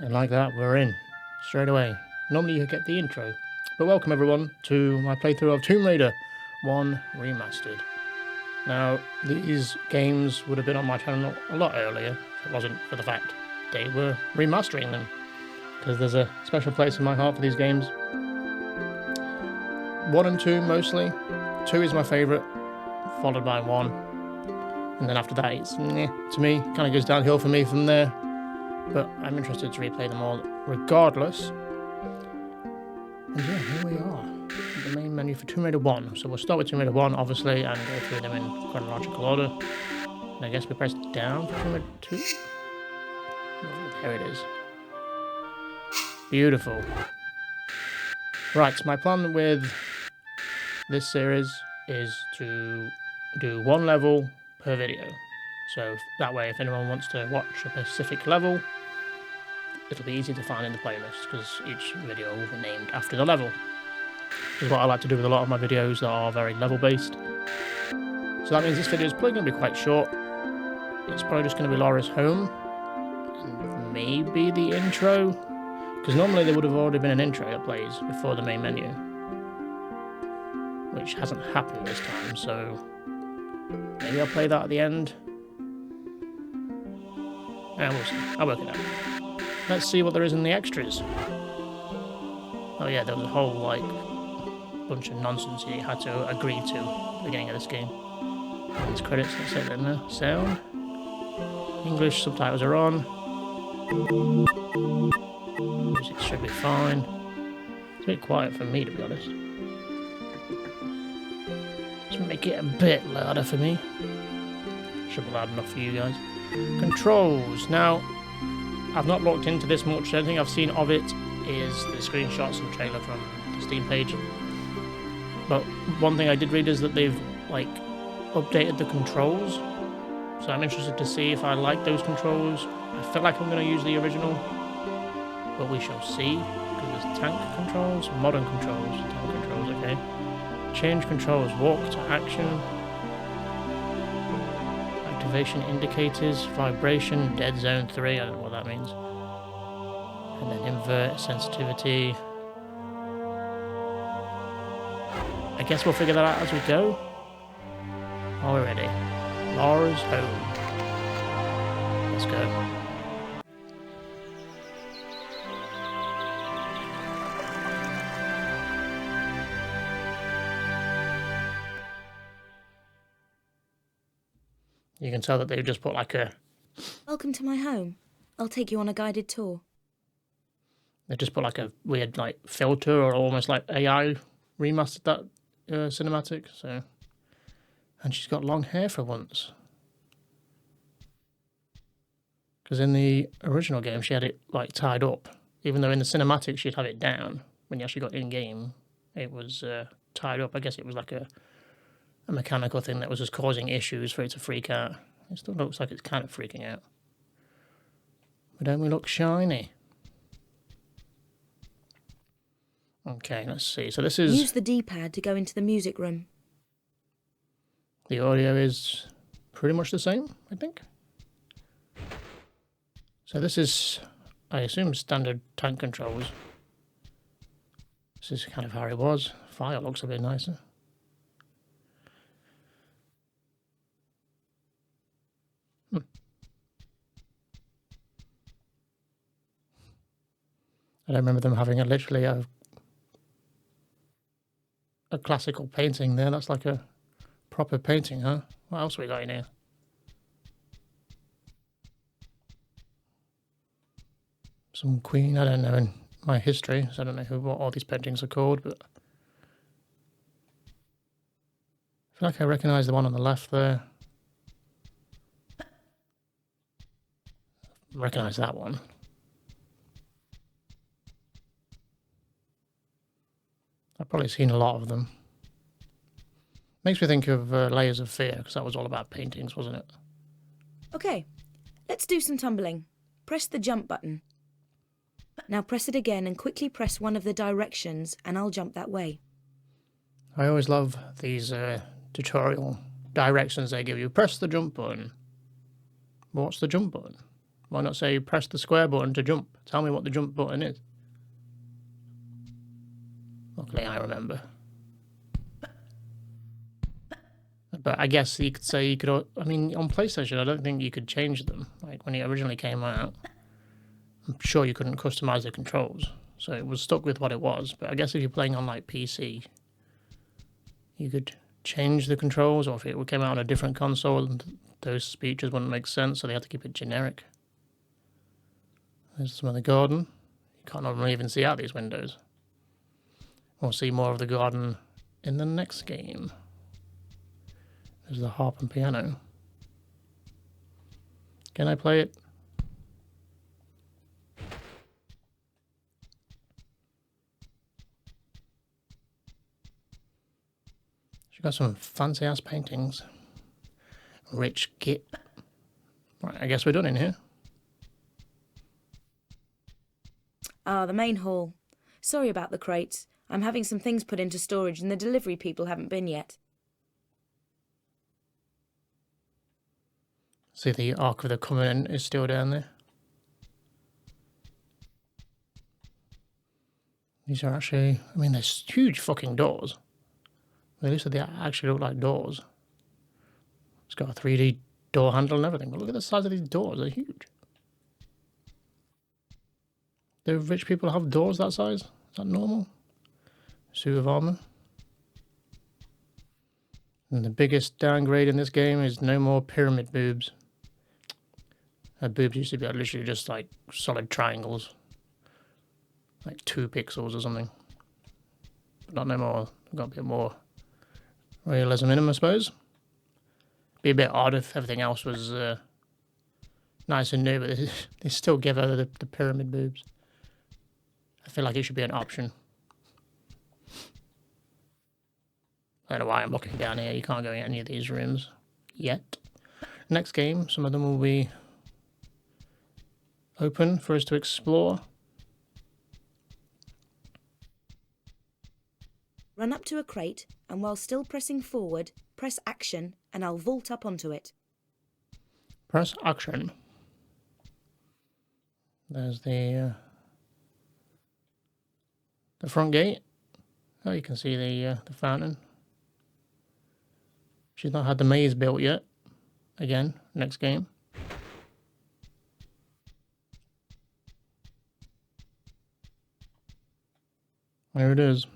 And like that, we're in. Straight away. Normally you get the intro. But welcome everyone to my playthrough of Tomb Raider 1 Remastered. Now, these games would have been on my channel a lot earlier if it wasn't for the fact they were remastering them. Because there's a special place in my heart for these games. 1 and 2 mostly. 2 is my favourite, followed by 1. And then after that, it's meh, to me, kind of goes downhill for me from there. But I'm interested to replay them all regardless. And yeah, here we are. The main menu for Tomb Raider 1. So we'll start with Tomb Raider 1, obviously, and go through them in chronological order. And I guess we press down for Tomb Raider 2. There it is. Beautiful. Right, so my plan with this series is to do 1 level per video. So that way, if anyone wants to watch a specific level, it'll be easy to find in the playlist because each video will be named after the level. Which is what I like to do with a lot of my videos that are very level based. So that means this video is probably going to be quite short. It's probably just going to be Lara's home and maybe the intro, because normally there would have already been an intro that plays before the main menu, which hasn't happened this time, so maybe I'll play that at the end. And we'll see. I'll work it out. Let's see what there is in the extras. Oh yeah, there was a whole, bunch of nonsense you had to agree to at the beginning of this game. These credits, let's say in there. Sound. English subtitles are on. Music should be fine. It's a bit quiet for me, to be honest. Let's make it a bit louder for me. Should be loud enough for you guys. Controls. Now, I've not looked into this much. The only thing I've seen of it is the screenshots and trailer from the Steam page. But one thing I did read is that they've updated the controls. So I'm interested to see if I like those controls. I feel like I'm going to use the original, but we shall see. Because there's tank controls, modern controls, tank controls. Okay. Change controls. Walk to action. Activation indicators, vibration, dead zone 3, I don't know what that means. And then invert sensitivity. I guess we'll figure that out as we go. Are we ready? Lara's home. Let's go. You can tell that they've just put Welcome to my home. I'll take you on a guided tour. They just put a weird filter or almost AI remastered that cinematic. So, and she's got long hair for once. Because in the original game she had it tied up, even though in the cinematic she'd have it down. When you actually got in game, it was tied up. I guess it was a mechanical thing that was just causing issues for it to freak out. It still looks like it's kind of freaking out. But don't we look shiny? Okay, let's see. So this is... Use the D-pad to go into the music room. The audio is pretty much the same, I think. So this is, I assume, standard tank controls. This is kind of how it was. Fire looks a bit nicer. I don't remember them having literally a classical painting there. That's like a proper painting, huh? What else we got in here? Some queen. I don't know in my history, so I don't know what all these paintings are called, but I feel like I recognise the one on the left there. I recognise that one. I've probably seen a lot of them. Makes me think of Layers of Fear, because that was all about paintings, wasn't it? Okay, let's do some tumbling. Press the jump button. Now press it again and quickly press one of the directions and I'll jump that way. I always love these tutorial directions they give you. Press the jump button. What's the jump button? Why not say press the square button to jump? Tell me what the jump button is. Luckily, I remember. But I guess you could say you could. I mean, on PlayStation, I don't think you could change them. Like when it originally came out, I'm sure you couldn't customize the controls, so it was stuck with what it was. But I guess if you're playing on like PC, you could change the controls, or if it came out on a different console, those features wouldn't make sense, so they had to keep it generic. There's some of the garden. You can't normally even see out these windows. We'll see more of the garden in the next game. There's the harp and piano. Can I play it? She's got some fancy ass paintings. Rich kit. Right, I guess we're done in here. Ah, the main hall. Sorry about the crates. I'm having some things put into storage and the delivery people haven't been yet. See, the Ark of the Covenant is still down there. These are actually, I mean, there's huge fucking doors. At least they actually look like doors. It's got a 3D door handle and everything, but look at the size of these doors, they're huge. Do rich people have doors that size? Is that normal? Suit of armor. And the biggest downgrade in this game is no more pyramid boobs. Boobs used to be literally just like solid triangles. Like 2 pixels or something. But not no more. Got a bit more realism in them, I suppose. Be a bit odd if everything else was nice and new, but they still give her the pyramid boobs. I feel like it should be an option. I don't know why I'm looking down here. You can't go in any of these rooms yet. Next game, some of them will be open for us to explore. Run up to a crate and while still pressing forward, press action and I'll vault up onto it. Press action. There's the front gate. Oh, you can see the fountain. She's not had the maze built yet. Again, next game. There it is.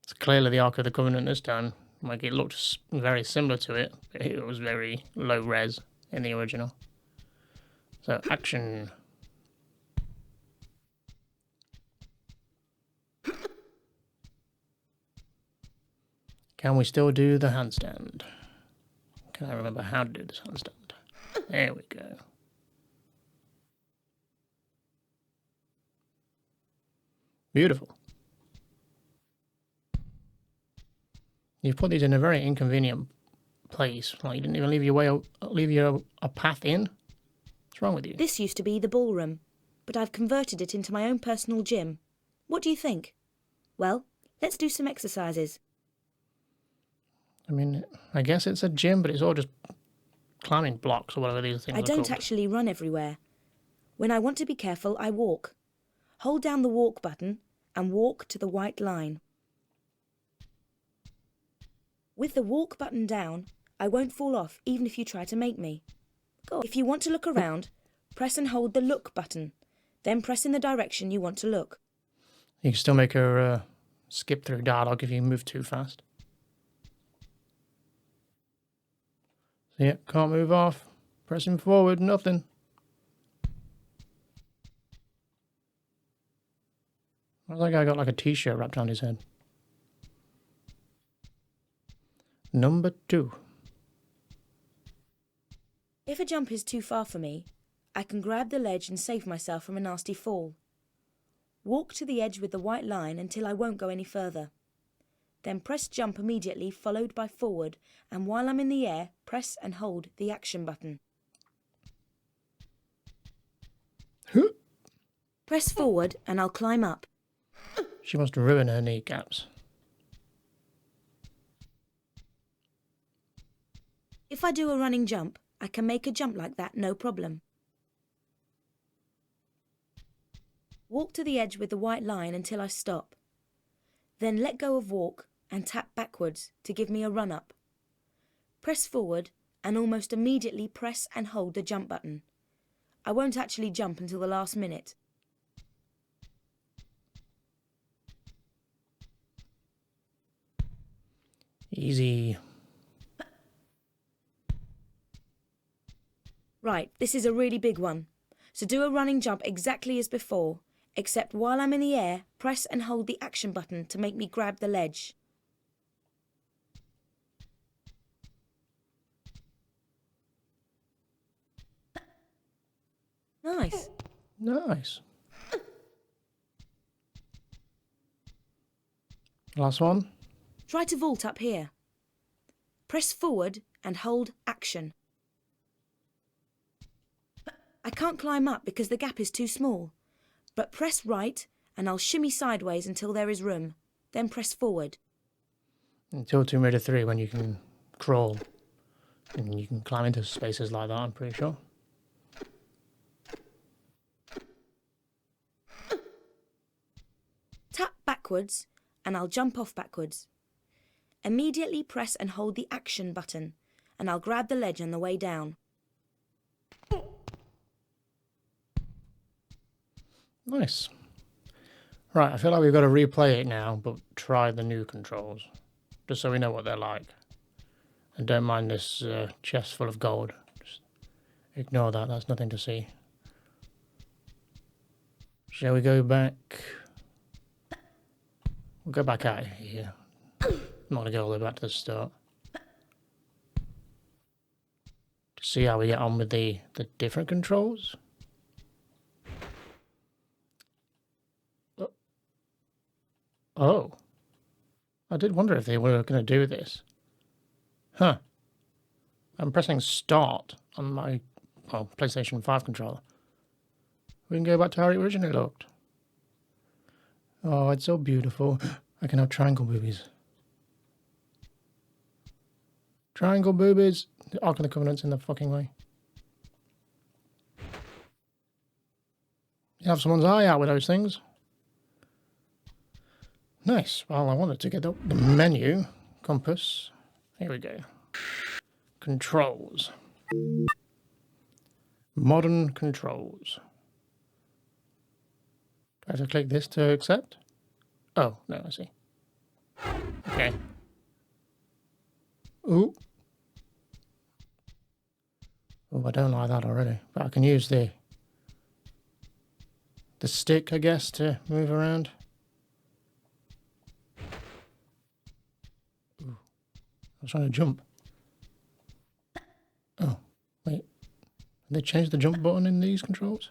It's clearly the Ark of the Covenant this time. Like, it looked very similar to it, but it was very low res in the original. So, action. Can we still do the handstand? Can I remember how to do this handstand? There we go. Beautiful. You've put these in a very inconvenient place. Like, you didn't even leave a path in. What's wrong with you? This used to be the ballroom, but I've converted it into my own personal gym. What do you think? Well, let's do some exercises. I mean, I guess it's a gym, but it's all just climbing blocks or whatever these things are I don't called. actually run everywhere. When I want to be careful, I walk. Hold down the walk button and walk to the white line. With the walk button down, I won't fall off even if you try to make me. Go. If you want to look around, press and hold the look button. Then press in the direction you want to look. You can still make her skip through dialogue if you move too fast. So yeah, can't move off. Pressing forward, nothing. Looks like I got like a t-shirt wrapped around his head. Number 2. If a jump is too far for me, I can grab the ledge and save myself from a nasty fall. Walk to the edge with the white line until I won't go any further. Then press jump immediately, followed by forward, and while I'm in the air, press and hold the action button. Press forward and I'll climb up. She wants to ruin her kneecaps. If I do a running jump, I can make a jump like that, no problem. Walk to the edge with the white line until I stop. Then let go of walk and tap backwards to give me a run-up. Press forward and almost immediately press and hold the jump button. I won't actually jump until the last minute. Easy. Right, this is a really big one. So do a running jump exactly as before, except while I'm in the air, press and hold the action button to make me grab the ledge. Nice. Nice. Last one. Try to vault up here. Press forward and hold action. I can't climb up because the gap is too small, but press right and I'll shimmy sideways until there is room, then press forward. Until Tomb Raider 3 when you can crawl and you can climb into spaces like that, I'm pretty sure. Tap backwards and I'll jump off backwards. Immediately press and hold the action button and I'll grab the ledge on the way down. Nice. Right, I feel like we've got to replay it now, but try the new controls, just so we know what they're like. And don't mind this chest full of gold. Just ignore that, that's nothing to see. Shall we go back? We'll go back out here. I'm not going to go all the way back to the start. To see how we get on with the different controls. Oh. I did wonder if they were going to do this. Huh. I'm pressing start on my PlayStation 5 controller. We can go back to how it originally looked. Oh, it's so beautiful. I can have triangle boobies. Triangle boobies. The Ark of the Covenant's in the fucking way. You have someone's eye out with those things. Nice. Well, I wanted to get the menu. Compass. Here we go. Controls. Modern controls. Do I have to click this to accept? Oh, no, I see. Okay. Ooh. Oh, I don't like that already. But I can use the stick, I guess, to move around. Ooh. I was trying to jump. Oh, wait. Have they changed the jump button in these controls?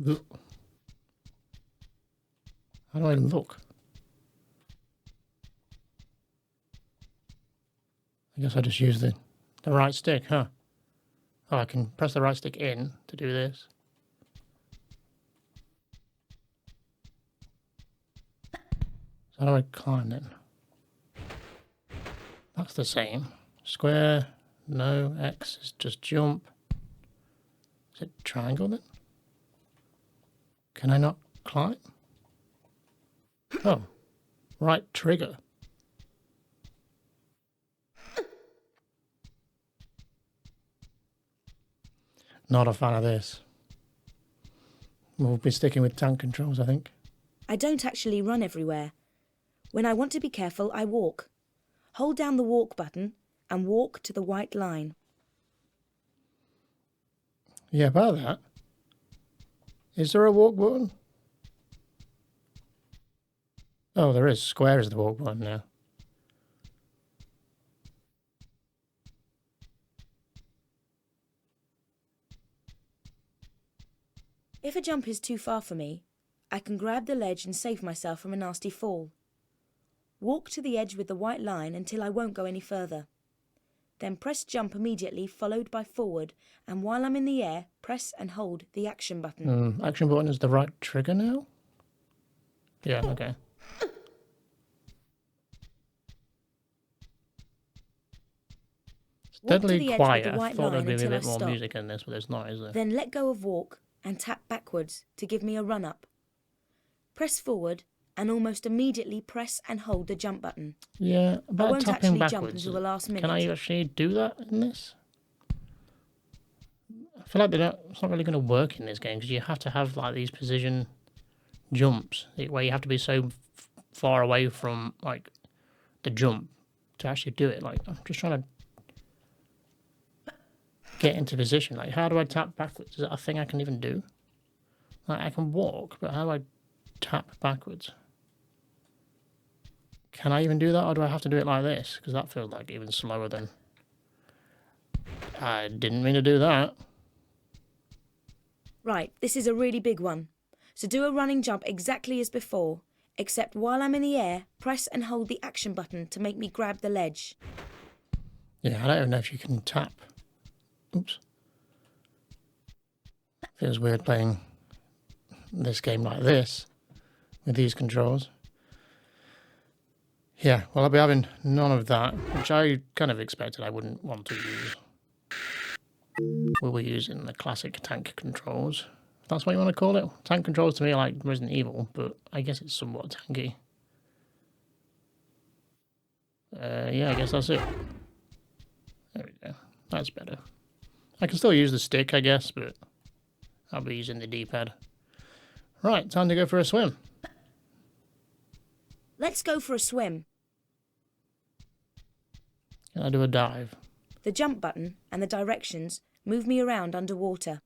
Look. How do I look? I guess I just use the right stick, huh? Oh, I can press the right stick in to do this. So how do I climb then? That's the same. Square, no, X is just jump. Is it triangle then? Can I not climb? Oh, right trigger. Not a fan of this. We'll be sticking with tank controls, I think. I don't actually run everywhere. When I want to be careful, I walk. Hold down the walk button and walk to the white line. Yeah, about that. Is there a walk button? Oh, there is. Square is the walk button now. If a jump is too far for me, I can grab the ledge and save myself from a nasty fall. Walk to the edge with the white line until I won't go any further. Then press jump immediately, followed by forward, and while I'm in the air, press and hold the action button. Action button is the right trigger now? Yeah, okay. It's deadly the edge with quiet. the I white thought there'd line be a until I bit more stop. music in this, but there's not, is there? Then let go of walk and tap backwards to give me a run up. Press forward and almost immediately press and hold the jump button. Yeah, I about won't tapping actually jump backwards. until the last minute. Can I actually do that in this? I feel like it's not really going to work in this game because you have to have like these precision jumps where you have to be so far away from like the jump to actually do it. Like I'm just trying to get into position. Like how do I tap backwards? Is that a thing I can even do? Like I can walk, but how do I tap backwards? Can I even do that, or do I have to do it like this? Because that feels like even slower than... I didn't mean to do that. Right, this is a really big one. So do a running jump exactly as before, except while I'm in the air, press and hold the action button to make me grab the ledge. Yeah, I don't even know if you can tap. Oops. Feels weird playing this game like this with these controls. Yeah, well, I'll be having none of that, which I kind of expected I wouldn't want to use. We were using the classic tank controls. If that's what you want to call it. Tank controls to me are like Resident Evil, but I guess it's somewhat tanky. Yeah, I guess that's it. There we go. That's better. I can still use the stick, I guess, but I'll be using the D-pad. Right, time to go for a swim. Let's go for a swim. Can I do a dive? The jump button and the directions move me around underwater.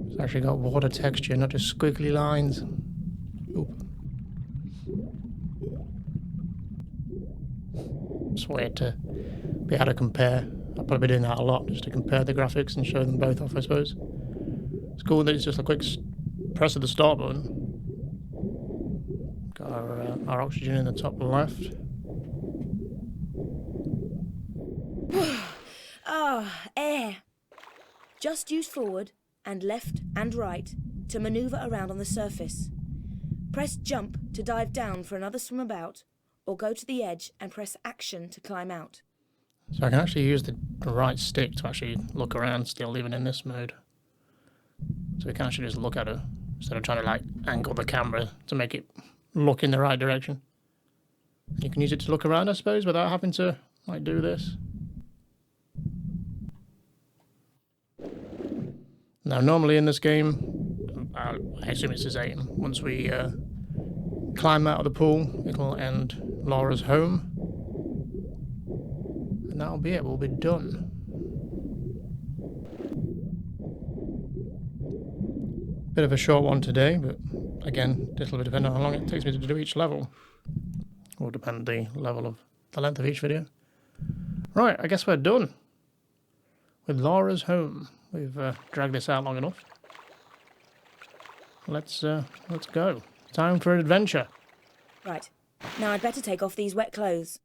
It's actually got water texture, not just squiggly lines. Oop. It's weird to be able to compare. I'll probably be doing that a lot, just to compare the graphics and show them both off, I suppose. It's cool that it's just a quick press of the start button. Got our oxygen in the top left. Air. Just use forward and left and right to manoeuvre around on the surface. Press jump to dive down for another swim about, or go to the edge and press action to climb out. So I can actually use the right stick to actually look around still, even in this mode. So we can actually just look at it instead of trying to like angle the camera to make it look in the right direction. You can use it to look around, I suppose, without having to like do this. Now, normally in this game, I assume it's the same. Once we climb out of the pool, it'll end Lara's home. And that'll be it, we'll be done. Bit of a short one today, but again, this will depend on how long it takes me to do each level. Will depend the length of each video. Right, I guess we're done with Lara's home. We've dragged this out long enough. Let's go. Time for an adventure. Right, now I'd better take off these wet clothes.